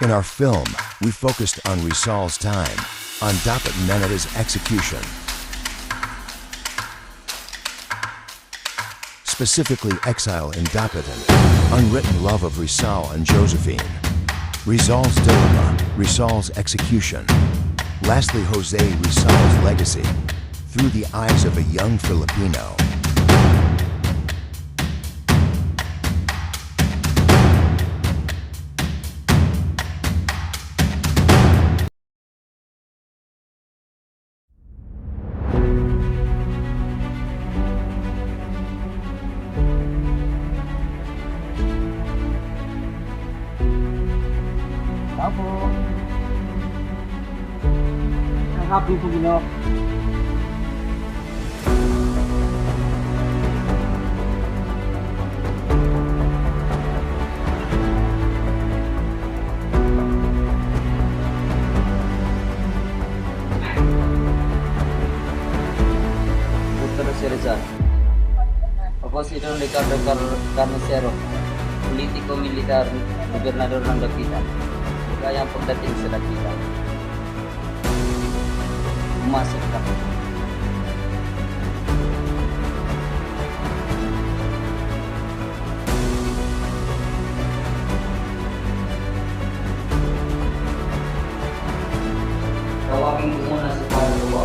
In our film, we focused on Rizal's time, on Dapat Meneta's execution. Specifically exile in Dapitan, unwritten love of Rizal and Josephine, Rizal's dilemma, Rizal's execution, lastly Jose Rizal's legacy, through the eyes of a young Filipino. Apo. Ang happy po gino. Dr. Rizal. Ako si Don Ricardo Carnicero, politiko-militar, gobernador ng Dapitan. Kaya ang pagdating sa Dapitan. Pumasok ka. Tawagin ko muna sa pangalawa.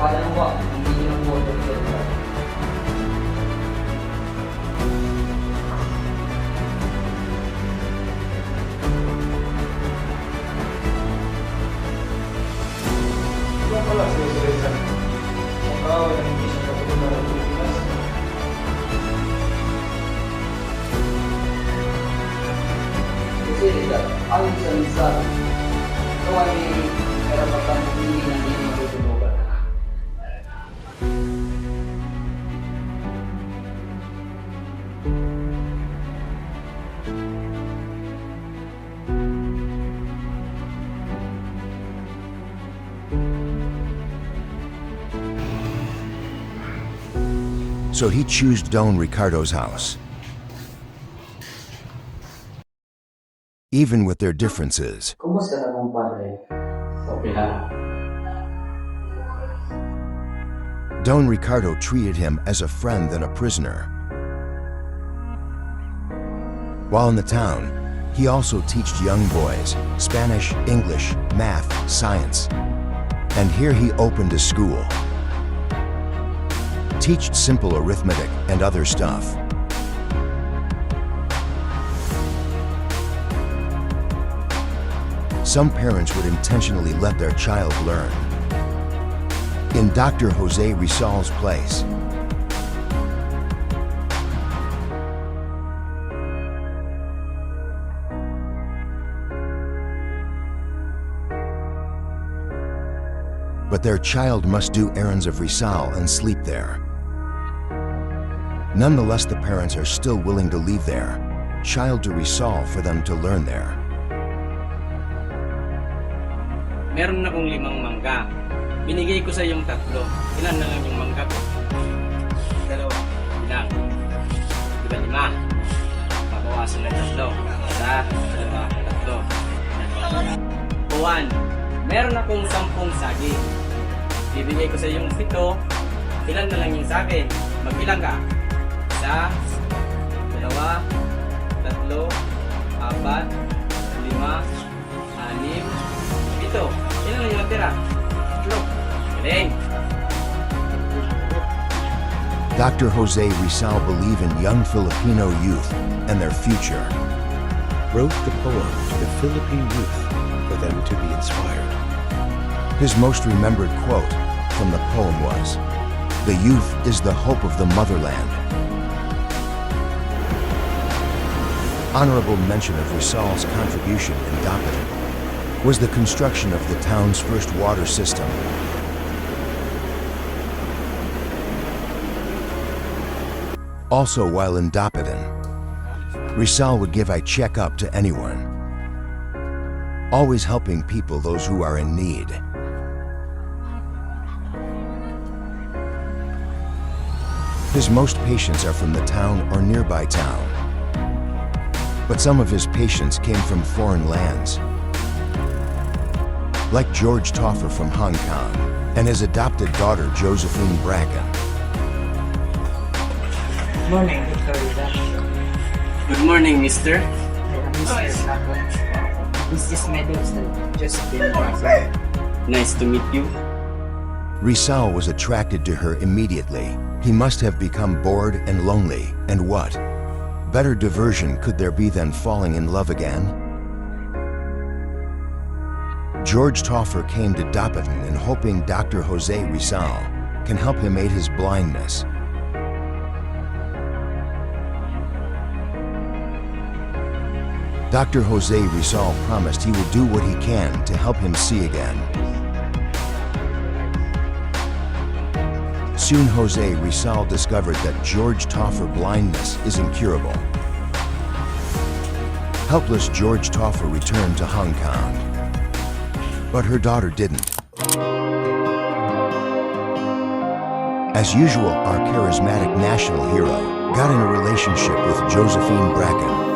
Pangalawa, hindi niyo po ito. Yan pala si Rizal. Ang tao ay hindi siya kapatunan ng Pilipinas. Kasi Rizal, ayon sa Rizal, ito ay karapatan hindi na hindi matutulugan. So he chose Don Ricardo's house. Even with their differences, Kumusta na mong padre? Okay na. Don Ricardo treated him as a friend than a prisoner. While in the town, he also taught young boys Spanish, English, math, science. And here he opened a school. Teached simple arithmetic and other stuff. Some parents would intentionally let their child learn. In Dr. Jose Rizal's place, but their child must do errands of Rizal and sleep there. Nonetheless, the parents are still willing to leave their child to Rizal for them to learn there. Meron na akong 5 mangga. Binigay ko sa yung 3. Ilan na lang yung mangga ko? 2. Ilang? Diba 5? Mabawasan na 3. 1, 2, 3. 1. Meron akong 10 saging. Bibigay ko sa yung 7. Ilan na lang yung sa akin? Magbilang ka? 1, 2, 3, 4, 5, 6, 7. Ilan lang yung natira? 3. Galing! Dr. Jose Rizal believed in young Filipino youth and their future. Wrote the poem to the Philippine youth for them to be inspired. His most remembered quote from the poem was, "The youth is the hope of the motherland." Honorable mention of Rizal's contribution in Dapitan was the construction of the town's first water system. Also, while in Dapitan, Rizal would give a check-up to anyone, always helping people, those who are in need. His most patients are from the town or nearby town. But some of his patients came from foreign lands, like George Toffer from Hong Kong and his adopted daughter Josephine Bracken. Morning, Dr. Rizal. Good morning, mister. I am Mr. Bracken. This is my daughter, Josephine Bracken. Nice to meet you. Rizal was attracted to her immediately. He must have become bored and lonely, and what better diversion could there be than falling in love again? George Toffer came to Dapitan in hoping Dr. Jose Rizal can help him aid his blindness. Dr. Jose Rizal promised he will do what he can to help him see again. Soon Jose Rizal discovered that George Toffer blindness is incurable. Helpless George Toffer returned to Hong Kong, but her daughter didn't. As usual, our charismatic national hero got in a relationship with Josephine Bracken.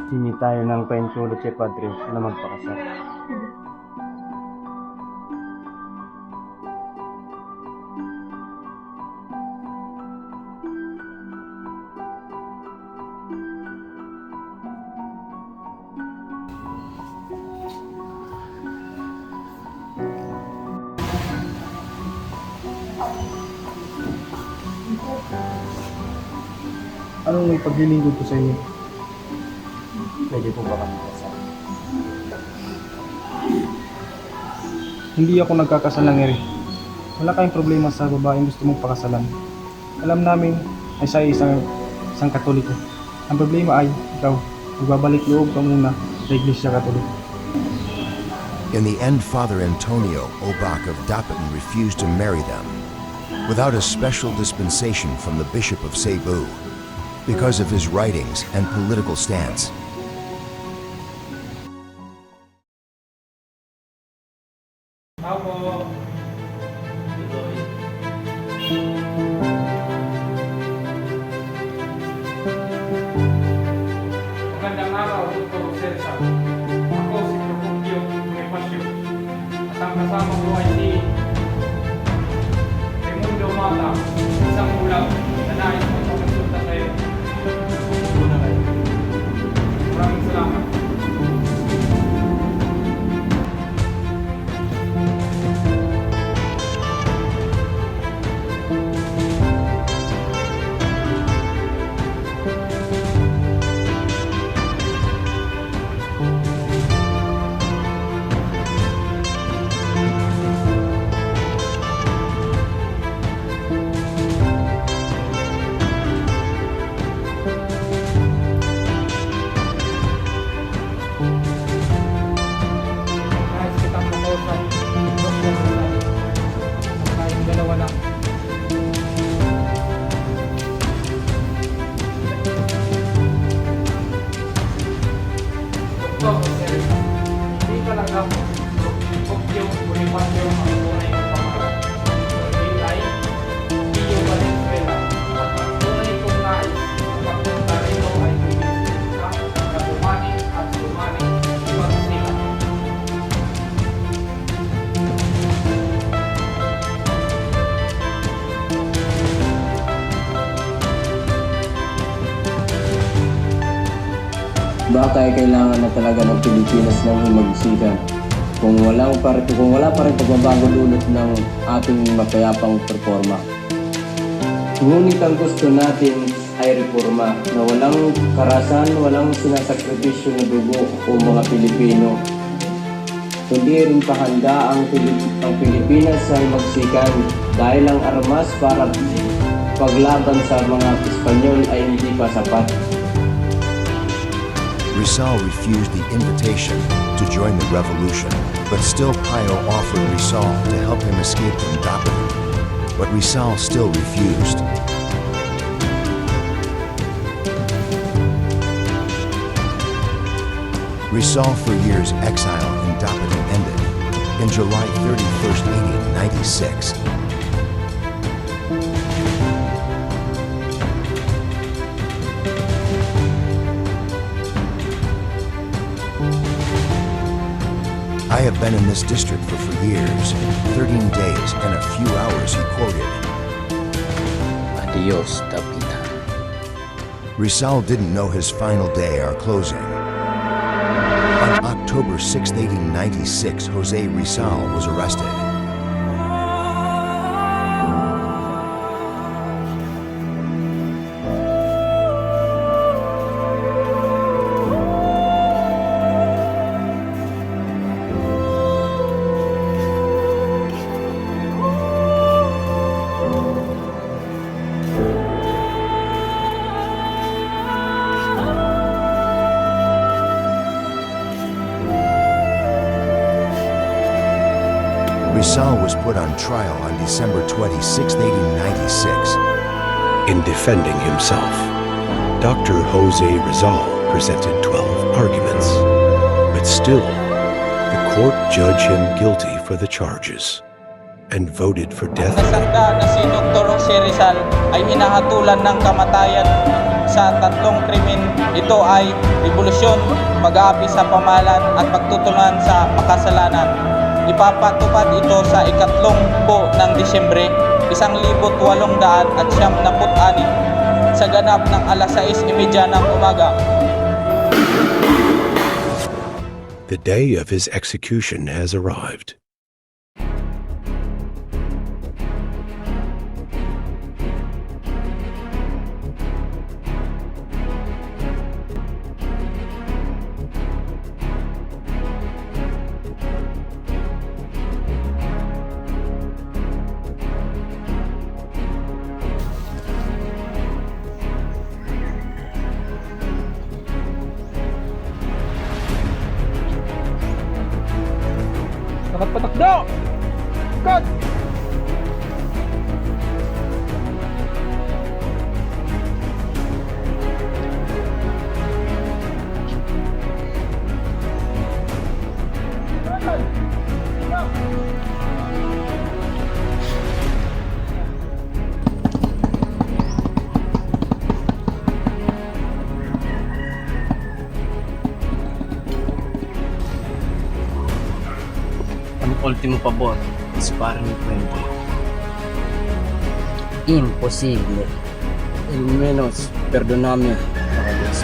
Hingi tayo ng paintulot kay Padre na magpakasal. Anong may paglilingkod ko sa inyo? Pwede po ba kami kasal? Hindi ako nagkakasal ng ere. Wala kayong problema sa babaeng gusto mong pakasalan. Alam namin ay siya ay isang Katoliko. Ang problema ay ikaw, magbabalik loob ka muna sa Iglesia Katoliko. In the end, Father Antonio Obac of Dapitan refused to marry them without a special dispensation from the Bishop of Cebu because of his writings and political stance. Magandang araw, Dr. Cesar. Ako si Procopio Bonifacio. At ang kasama ko ay si Raimundo Mata, isang ulam na nais ko pagkasunta sa iyo. Maraming salamat. Nais kitang makausap, Dr. Cesar. Tayong dalawa lang. Dr. Cesar, hindi ka lang ako. Procopio Bonifacio ang tunay ng pangalan. Kundi ay Pio Valenzuela. Baka ay kailangan na talaga ng Pilipinas ng himagsikan. Kung wala pa rin pagbabago dulot ng ating mapayapang performa. Ngunit ang gusto natin ay reforma na walang karasan, walang sinasakripisyo na dugo o mga Pilipino. Kundi rin pahanda ang Pilipinas sa himagsikan dahil ang armas para paglaban sa mga Espanyol ay hindi pa sapat. Rizal refused the invitation to join the revolution, but still Pio offered Rizal to help him escape from Dapitan. But Rizal still refused. Rizal for years exile in Dapitan ended in July 31st, 1896. I have been in this district for years, 13 days and a few hours, he quoted. Adios, Dapitan. Rizal didn't know his final day or closing. On October 6, 1896, Jose Rizal was arrested. Rizal was put on trial on December 26, 1896. In defending himself, Dr. Jose Rizal presented 12 arguments, but still, the court judged him guilty for the charges and voted for death. Nasangka na si Dr. Jose Rizal ay hinahatulan ng kamatayan sa tatlong krimen. Ito ay revolusyon, pag-aapi sa pamahalaan at pagtutunan sa makasalanan. Ipapatupad ito sa ikatlong po ng Disyembre, 1896 sa ganap ng alas 6:30 ng umaga. The day of his execution has arrived. Dapat patakdo! Cut! Ultimo pabor, dispara ni kwento. Imposible. El menos, perdóname, Dios.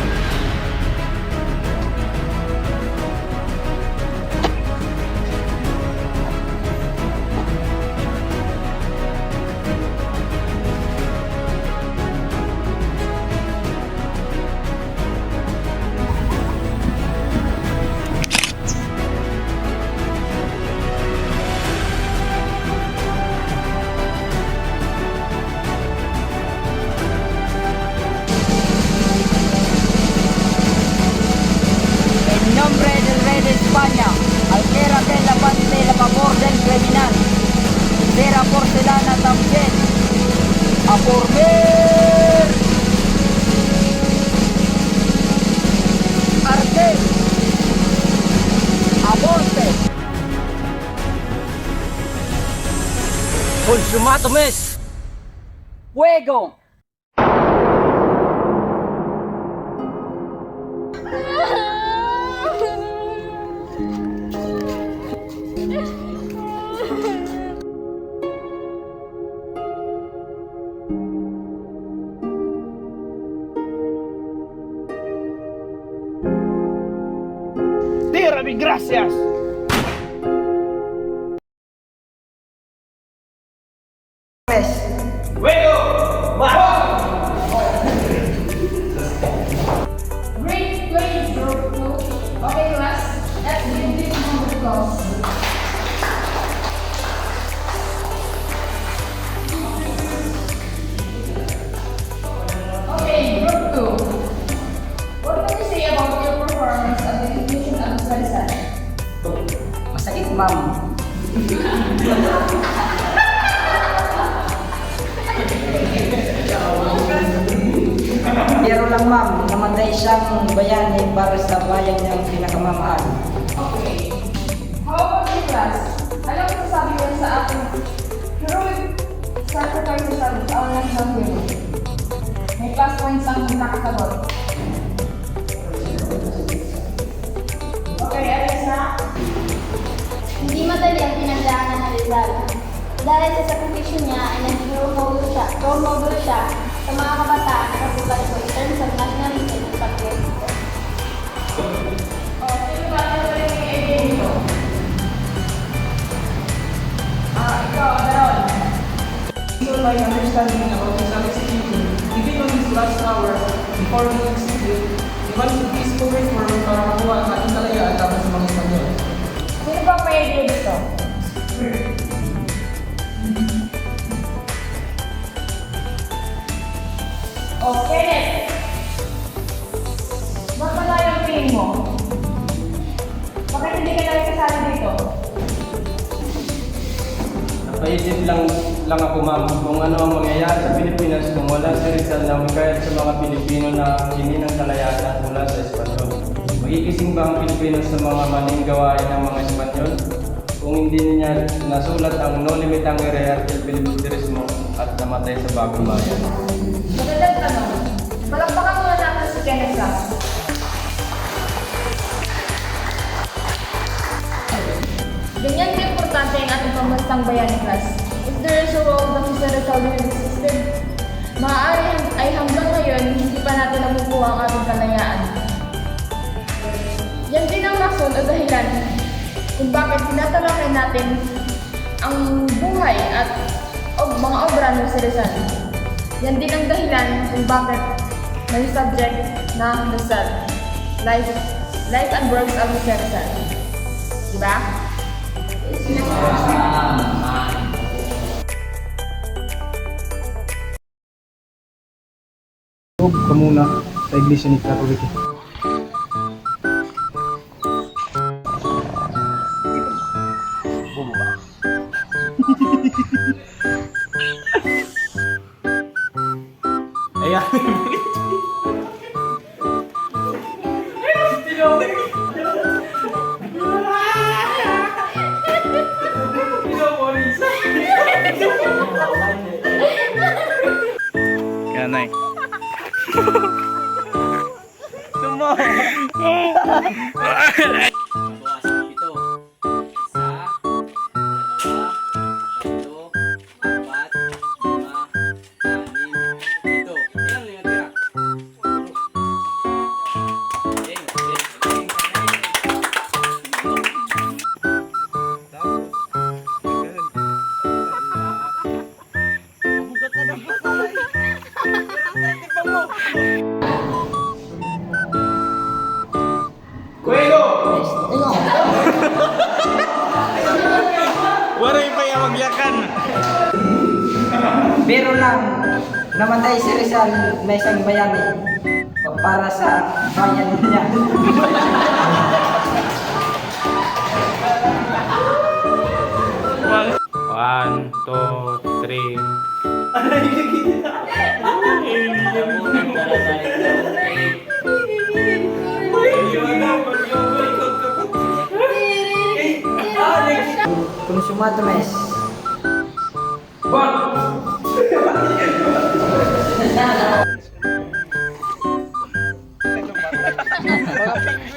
En nombre del rey de España, altera de la parte la favor del criminal. Será porcelana también. A por ver. Arte. Aborte. Consumato mes! Fuego. Gracias. Great grades, group 2. Okay, class. Let's give this round of applause. Okay, group 2. What can you say about your performance at the inclusion of Sarisan? Masakit, ma'am. Pero lang, ma'am, namatay siyang bayani para sa bayan niyang pinakamamahal. Okay. How about you, class? Ano ang sasabi mo sa ating heroic sacrifices sa our national hero? May plus points ang nakakagot. Okay, Alisa. Hindi madali ang pinagdaanan ng Rizal. Dahil sa sakripisyo niya ay naging role model siya sa mga kabataan na kapulat ko in terms of nationalism at patriotism. Sino ba ang naging idea nito? Ikaw, Daron. So my understanding about Rizal execution, even on his last hour before he executed, he wants to peaceful reform para makuha ang ating kalayaan laban sa mga Espanyol. Sino ba ang may idea dito? Kenneth. Ba't malayo ang tingin mo? Bakit hindi ka lang kasali dito? Napaisip lang ako, ma'am, kung ano ang mangyayari sa Pilipinas kung wala si Rizal na umikayat sa mga Pilipino na hindi ng kalayaan mula sa Espanyol. Magigising ba ang Pilipino sa mga maling gawain ng mga Espanyol? Kung hindi niya nasulat ang No Limitangere at El Filibusterismo at namatay sa bagong bayan. Magandang tanong. Palakpakan muna natin si Kenneth Sass. Ganyan ka-importante ang ating pambansang bayani, class. If there is a role na si Rizal will existed, maaari ay hanggang ngayon hindi pa natin nakukuha ang ating kalayaan. Yan din ang rason o dahilan kung bakit tinatalakay natin ang buhay at mga obra ng si Rizal. Yan din ang dahilan kung bakit may subject na Rizal. Life and works of Rizal. Diba? Huwag ka muna sa iglesia ni Katoliko. Ayan. Kanay. Bawasan 7. 1, 2, 3, 4, 5, 6, 7. Ilan lang yung tira? Pero lang, namatay si Rizal na isang bayani para sa bayan niya. One, two, three. Consumado mes.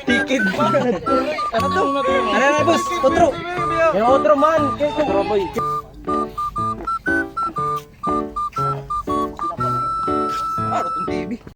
Tikid ba? Ano to? Ano na, boss? Otro! Yung otro man! Otro boy!